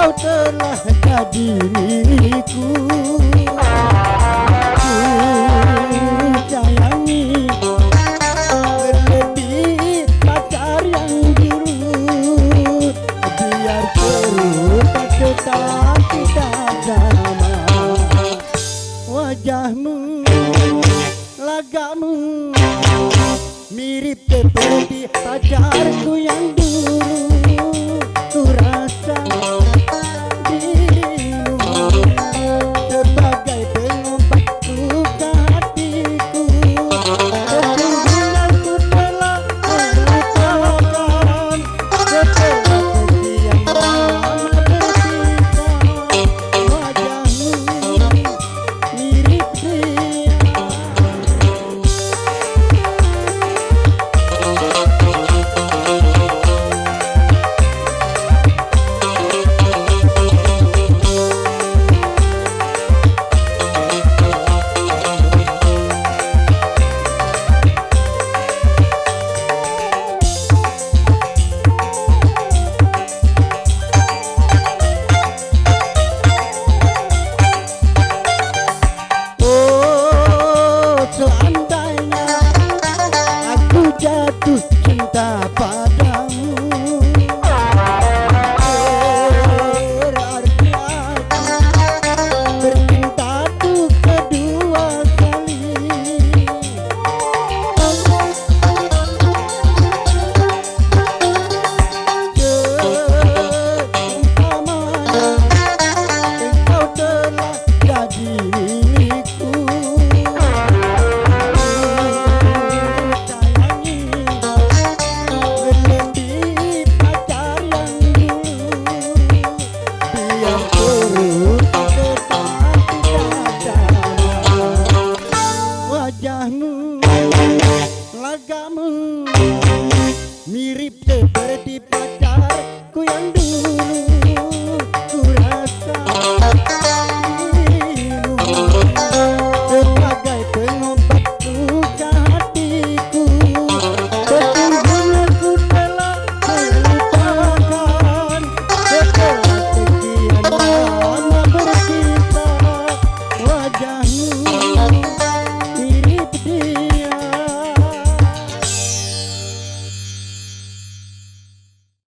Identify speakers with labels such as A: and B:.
A: kau telah jadi milikku. Ku sayangi berlebih pacar yang dulu, biar perut tetap tidak sama. Wajahmu, lagamu mirip seperti pacarku yang dulu. Ku rasa dirimu sebagai pengobat luka hatiku. Sesungguhnya ku telah melupakan setelah sekian lama berpisah. Wajahmu mirip dia. Seandainya aku jatuh cinta padamu, berarti aku bercinta tuh kedua kali. Seumpamanya